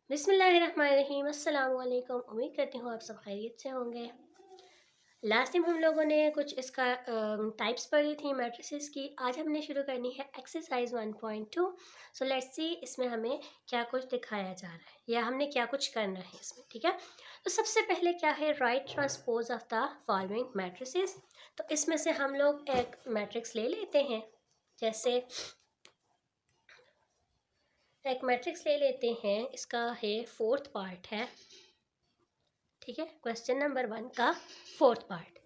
बिस्मिल्लाहिर्रहमानिर्रहीम। अस्सलाम वालेकुम। उम्मीद करती हूँ आप सब खैरियत से होंगे। लास्ट टाइम हम लोगों ने कुछ इसका टाइप्स पढ़ी थी मैट्रिसेस की। आज हमने शुरू करनी है एक्सरसाइज 1.2। सो लेट्स सी इसमें हमें क्या कुछ दिखाया जा रहा है या हमने क्या कुछ करना है इसमें। ठीक है, तो सबसे पहले क्या है, right transpose of the following matrices. तो इसमें से हम लोग एक मैट्रिक्स ले लेते हैं। जैसे एक मैट्रिक्स ले लेते हैं, इसका है फोर्थ पार्ट है। ठीक है, क्वेश्चन नंबर 1 का फोर्थ पार्ट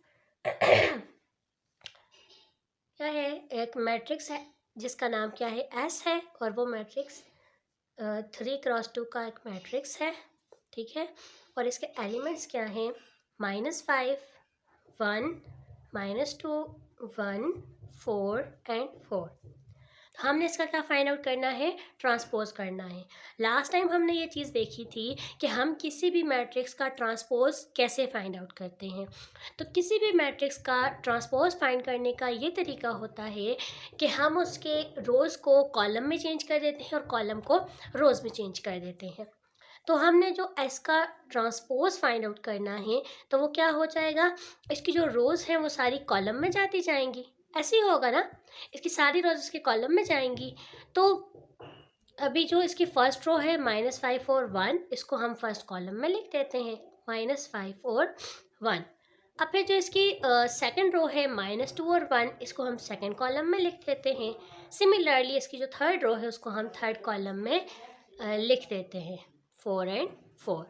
क्या है, एक मैट्रिक्स है जिसका नाम क्या है, एस है, और वो मैट्रिक्स 3x2 का एक मैट्रिक्स है। ठीक है, और इसके एलिमेंट्स क्या हैं, -5, 1, -2, 1, 4 एंड 4। तो हमने इसका क्या फाइंड आउट करना है, ट्रांसपोज करना है। लास्ट टाइम हमने ये चीज़ देखी थी कि हम किसी भी मैट्रिक्स का ट्रांसपोज कैसे फाइंड आउट करते हैं। तो किसी भी मैट्रिक्स का ट्रांसपोज फाइंड करने का ये तरीका होता है कि हम उसके रोज़ को कॉलम में चेंज कर देते हैं और कॉलम को रोज़ में चेंज कर देते हैं। तो हमने जो एस का ट्रांसपोज फाइंड आउट करना है, तो वो क्या हो जाएगा, इसकी जो रोज़ हैं वो सारी कॉलम में जाती जाएंगी। ऐसे ही होगा ना, इसकी सारी रोज़ इसके कॉलम में जाएंगी। तो अभी जो इसकी फर्स्ट रो है -5 और 1, इसको हम फर्स्ट कॉलम में लिख देते हैं, -5 और 1। अब फिर जो इसकी सेकंड रो है -2 और 1, इसको हम सेकंड कॉलम में लिख देते हैं। सिमिलरली इसकी जो थर्ड रो है उसको हम थर्ड कॉलम में लिख देते हैं, 4 एंड 4।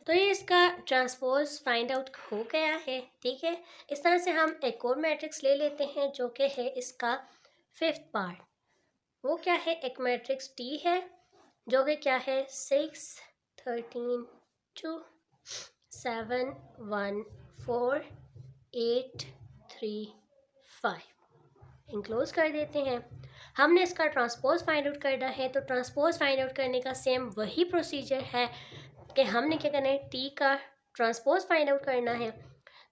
तो ये इसका ट्रांसपोज फाइंड आउट हो गया है। ठीक है, इस तरह से हम एक और मैट्रिक्स ले लेते हैं जो कि है इसका फिफ्थ पार्ट। वो क्या है, एक मैट्रिक्स टी है जो कि क्या है, 6, 13, 2, 7, 1, 4, 8, 3, 5। इनक्लोज कर देते हैं। हमने इसका ट्रांसपोज फाइंड आउट करना है, तो ट्रांसपोज फाइंड आउट करने का सेम वही प्रोसीजर है कि हमने क्या करना है, टी का ट्रांसपोज फाइंड आउट करना है।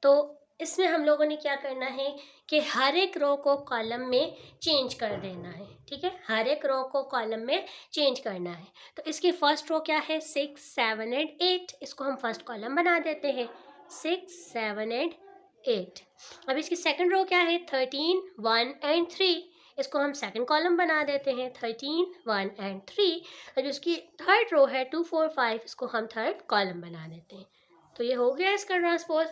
तो इसमें हम लोगों ने क्या करना है कि हर एक रो को कॉलम में चेंज कर देना है। ठीक है, हर एक रो को कॉलम में चेंज करना है। तो इसकी फर्स्ट रो क्या है, 6, 7 एंड 8, इसको हम फर्स्ट कॉलम बना देते हैं, 6, 7 एंड 8। अब इसकी सेकंड रो क्या है, 13, 1 एंड 3, इसको हम सेकंड कॉलम बना देते हैं, 13, 1 एंड 3। और इसकी थर्ड रो है 2, 4, 5, इसको हम थर्ड कॉलम बना देते हैं। तो ये हो गया इसका ट्रांसपोज।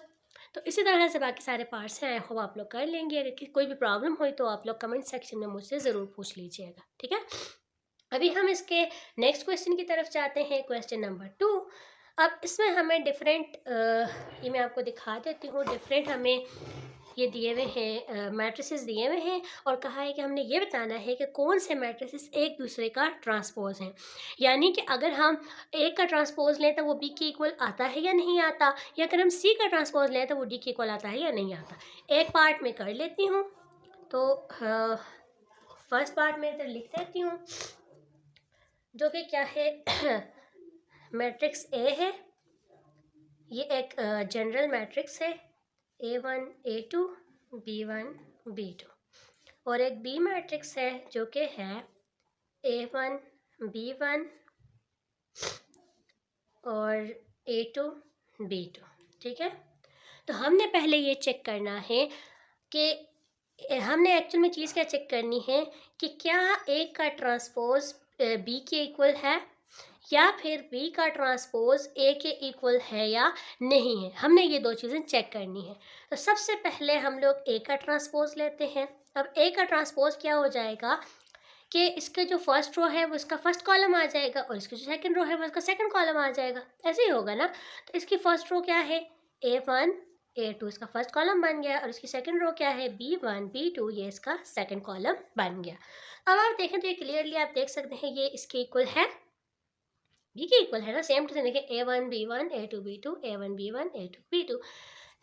तो इसी तरह से बाकी सारे पार्ट्स हैं, आई होप आप लोग कर लेंगे। अगर कोई भी प्रॉब्लम हुई तो आप लोग कमेंट सेक्शन में मुझसे ज़रूर पूछ लीजिएगा। ठीक है, अभी हम इसके नेक्स्ट क्वेश्चन की तरफ जाते हैं, क्वेश्चन नंबर 2। अब इसमें हमें डिफरेंट ये मैं आपको दिखा देती हूँ, डिफरेंट हमें ये दिए हुए हैं, मैट्रिसेस दिए हुए हैं, और कहा है कि हमने ये बताना है कि कौन से मैट्रिसेस एक दूसरे का ट्रांसपोज हैं। यानी कि अगर हम ए का ट्रांसपोज लें तो वो बी के इक्वल आता है या नहीं आता, या अगर हम सी का ट्रांसपोज लें तो वो डी के इक्वल आता है या नहीं आता। एक पार्ट में कर लेती हूँ, तो फर्स्ट पार्ट में इधर लिख देती हूँ, जो कि क्या है मैट्रिक्स ए है। ये एक जनरल मैट्रिक्स है, A1, A2, B1, B2। और एक बी मैट्रिक्स है जो कि है A1, B1 और A2, B2। ठीक है, तो हमने पहले ये चेक करना है कि हमने एक्चुअल में चीज़ क्या चेक करनी है कि क्या ए का ट्रांसपोज बी के इक्वल है या फिर बी का ट्रांसपोज ए के इक्वल है या नहीं है। हमने ये दो चीज़ें चेक करनी है। तो सबसे पहले हम लोग ए का ट्रांसपोज लेते हैं। अब ए का ट्रांसपोज क्या हो जाएगा कि इसका जो फर्स्ट रो है वो इसका फर्स्ट कॉलम आ जाएगा, और इसकी जो सेकंड रो है वो इसका सेकंड कॉलम आ जाएगा। ऐसे ही होगा ना। तो इसकी फर्स्ट रो क्या है, A1, A2, इसका फर्स्ट कॉलम बन गया, और इसकी सेकंड रो क्या है, B1, B2, ये इसका सेकंड कॉलम बन गया। अब आप देखें तो ये क्लियरली आप देख सकते हैं ये इसके इक्वल है, बी के इक्वल है ना। सेम टू सेम देखिए, A1, B1, A2, B2, A1, B1, A2, B2।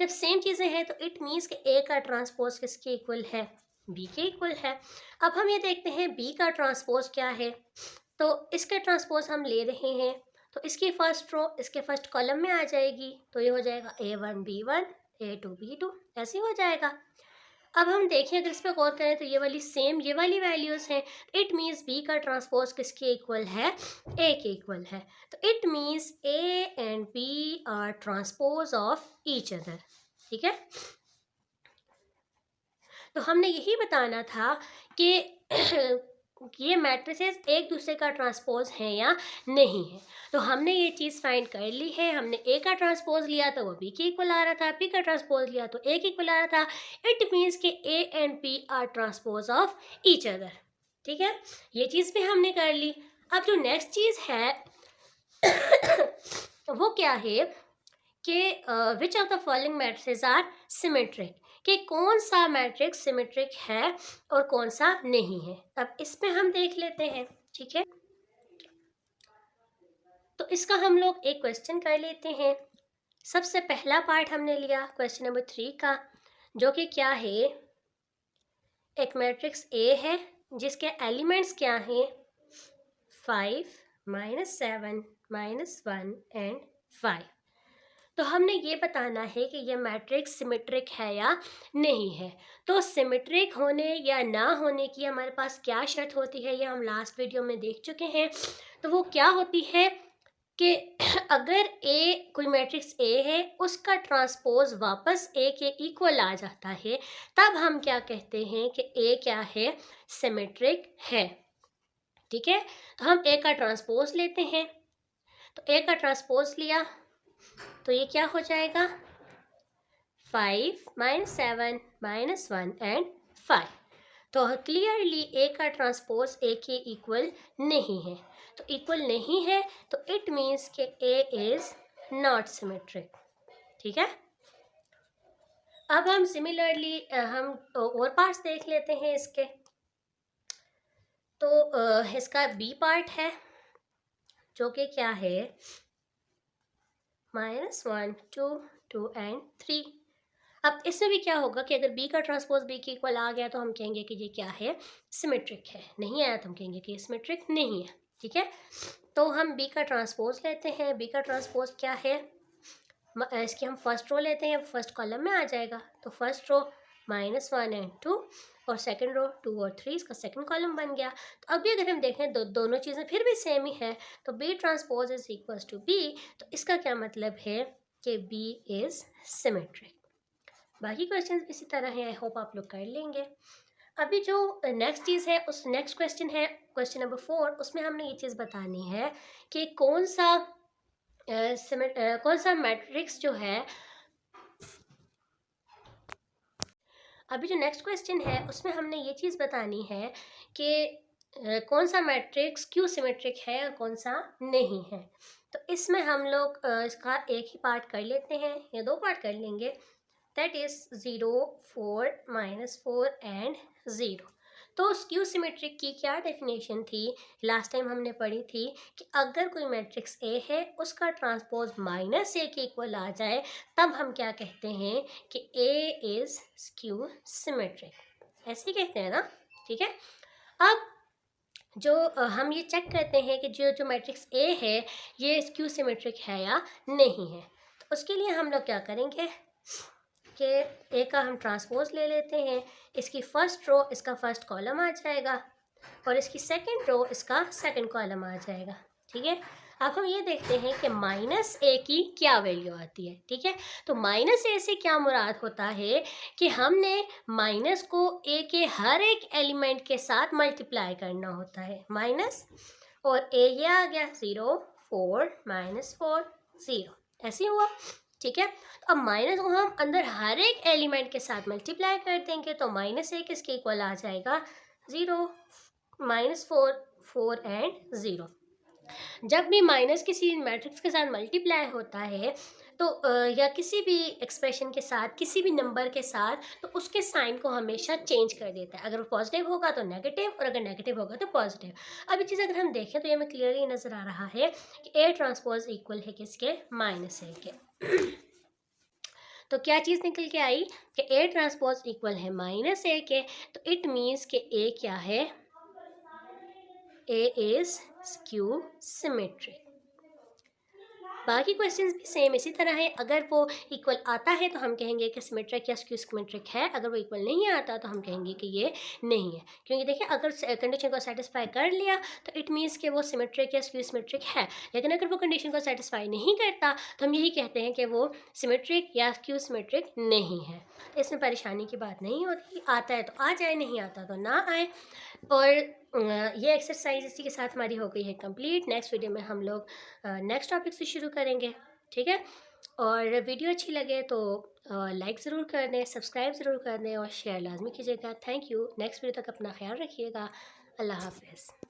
जब सेम चीज़ें हैं तो इट मीन्स कि ए का ट्रांसपोज किसके इक्वल है, बी के इक्वल है। अब हम ये देखते हैं बी का ट्रांसपोज क्या है। तो इसके ट्रांसपोज हम ले रहे हैं, तो इसकी फर्स्ट रो इसके फर्स्ट कॉलम में आ जाएगी, तो ये हो जाएगा A1, B1, A2, B2, ऐसे हो जाएगा। अब हम देखें, अगर इस पर गौर करें तो ये वाली सेम ये वाली वैल्यूज़ हैं। इट मीन्स बी का ट्रांसपोज किसके इक्वल है, ए के इक्वल है। तो it means A and B are transpose of each other. ठीक है, तो हमने यही बताना था कि ये मैट्रिसेस एक दूसरे का ट्रांसपोज है या नहीं है। तो हमने ये चीज़ फाइंड कर ली है। हमने ए का ट्रांसपोज लिया तो वो बी के इक्वल आ रहा था, बी का ट्रांसपोज लिया तो ए के इक्वल आ रहा था। इट मीन्स कि A and B are transpose of each other. ठीक है, ये चीज़ भी हमने कर ली। अब जो नेक्स्ट चीज़ है वो क्या है कि which of the following matrices are symmetric, कि कौन सा मैट्रिक्स सिमेट्रिक है और कौन सा नहीं है। अब इसमें हम देख लेते हैं। ठीक है, तो इसका हम लोग एक क्वेश्चन कर लेते हैं। सबसे पहला पार्ट हमने लिया क्वेश्चन नंबर 3 का, जो कि क्या है, एक मैट्रिक्स ए है जिसके एलिमेंट्स क्या हैं, 5 -7 -1 एंड 5। तो हमने ये बताना है कि ये मैट्रिक्स सिमेट्रिक है या नहीं है। तो सिमेट्रिक होने या ना होने की हमारे पास क्या शर्त होती है, ये हम लास्ट वीडियो में देख चुके हैं। तो वो क्या होती है कि अगर ए कोई मैट्रिक्स ए है, उसका ट्रांसपोज वापस ए के इक्वल आ जाता है, तब हम क्या कहते हैं कि ए क्या है, सिमेट्रिक है। ठीक है, तो हम ए का ट्रांसपोज लेते हैं। तो ए का ट्रांसपोज लिया तो ये क्या हो जाएगा, 5 -7 -1 एंड 5। तो क्लियरली ए का ट्रांसपोज ए के इक्वल नहीं है। तो इक्वल नहीं है तो इट मीन्स कि ए इज नॉट सिमेट्रिक। ठीक है, अब हम सिमिलरली हम और पार्ट्स देख लेते हैं इसके। तो इसका बी पार्ट है जो कि क्या है, -1 2 2 एंड 3। अब इसमें भी क्या होगा कि अगर b का ट्रांसपोज b के इक्वल आ गया तो हम कहेंगे कि ये क्या है, सिमेट्रिक है। नहीं आया तो हम कहेंगे कि ये सिमेट्रिक नहीं है। ठीक है, तो हम b का ट्रांसपोज लेते हैं। b का ट्रांसपोज क्या है, इसकी हम फर्स्ट रो लेते हैं, फर्स्ट कॉलम में आ जाएगा। तो फर्स्ट रो -1 एंड 2 और सेकंड रो 2 और 3, इसका सेकंड कॉलम बन गया। तो अभी अगर हम देखें दोनों चीज़ें फिर भी सेम ही है, तो b transpose is equals to b। तो इसका क्या मतलब है कि b इज सिमेट्रिक। बाकी क्वेश्चंस इसी तरह हैं, आई होप आप लोग कर लेंगे। अभी जो नेक्स्ट चीज़ है, उस नेक्स्ट क्वेश्चन है क्वेश्चन नंबर 4। उसमें हमने ये चीज़ बतानी है कि कौन सा मैट्रिक्स जो है। अभी जो नेक्स्ट क्वेश्चन है उसमें हमने ये चीज़ बतानी है कि कौन सा मैट्रिक्स क्यों सिमेट्रिक है और कौन सा नहीं है। तो इसमें हम लोग इसका एक ही पार्ट कर लेते हैं या दो पार्ट कर लेंगे। That is 0 4 -4 and 0। तो स्क्यू सिमेट्रिक की क्या डेफिनेशन थी, लास्ट टाइम हमने पढ़ी थी कि अगर कोई मैट्रिक्स ए है उसका ट्रांसपोज -a के इक्वल आ जाए, तब हम क्या कहते हैं कि ए इज स्क्यू सिमेट्रिक। ऐसे ही कहते हैं ना। ठीक है, अब जो हम ये चेक करते हैं कि जो मैट्रिक्स ए है ये स्क्यू सिमेट्रिक है या नहीं है। तो उसके लिए हम लोग क्या करेंगे कि ए का हम ट्रांसपोज ले लेते हैं। इसकी फर्स्ट रो इसका फर्स्ट कॉलम आ जाएगा और इसकी सेकंड रो इसका सेकंड कॉलम आ जाएगा। ठीक है, अब हम ये देखते हैं कि -a की क्या वैल्यू आती है। ठीक है, तो -a से क्या मुराद होता है कि हमने माइनस को a के हर एक एलिमेंट के साथ मल्टीप्लाई करना होता है। माइनस और a ये आ गया 0 4 -4 0, ऐसे हुआ। ठीक है, तो अब माइनस को हम अंदर हर एक एलिमेंट के साथ मल्टीप्लाई कर देंगे तो -a किसके इक्वल आ जाएगा, 0 -4 4 एंड 0। जब भी माइनस किसी मैट्रिक्स के साथ मल्टीप्लाई होता है तो या किसी भी एक्सप्रेशन के साथ किसी भी नंबर के साथ, तो उसके साइन को हमेशा चेंज कर देता है। अगर वो पॉजिटिव होगा तो नेगेटिव और अगर नेगेटिव होगा तो पॉजिटिव। अब ये चीज़ अगर हम देखें तो ये हमें क्लियरली नज़र आ रहा है कि ए ट्रांसपोज इक्वल है किसके, -a के। तो क्या चीज़ निकल के आई कि ए ट्रांसपोज इक्वल है -a के। तो इट मीन्स कि ए क्या है, ए इज स्क्यू सिमेट्रिक। बाकी क्वेश्चंस भी सेम इसी तरह है, अगर वो इक्वल आता है तो हम कहेंगे कि सिमेट्रिक या स्क्यू सिमेट्रिक है, अगर वो इक्वल नहीं आता तो हम कहेंगे कि ये नहीं है। क्योंकि देखिए अगर कंडीशन को सेटिस्फाई कर लिया तो इट मीन्स कि वो सिमेट्रिक या स्क्यू सिमेट्रिक है, लेकिन अगर वो कंडीशन को सेटिस्फाई नहीं करता तो हम यही कहते हैं कि वो सिमेट्रिक या स्क्यू सिमेट्रिक नहीं है। तो इसमें परेशानी की बात नहीं होती, आता है तो आ जाए, नहीं आता तो ना आए। और ये एक्सरसाइज इसी के साथ हमारी हो गई है कंप्लीट। नेक्स्ट वीडियो में हम लोग नेक्स्ट टॉपिक से शुरू करेंगे, ठीक है। और वीडियो अच्छी लगे तो लाइक ज़रूर कर दें, सब्सक्राइब ज़रूर कर दें और शेयर लाजमी कीजिएगा। Thank you. नेक्स्ट वीडियो तक अपना ख्याल रखिएगा। अल्लाह हाफ़िज़।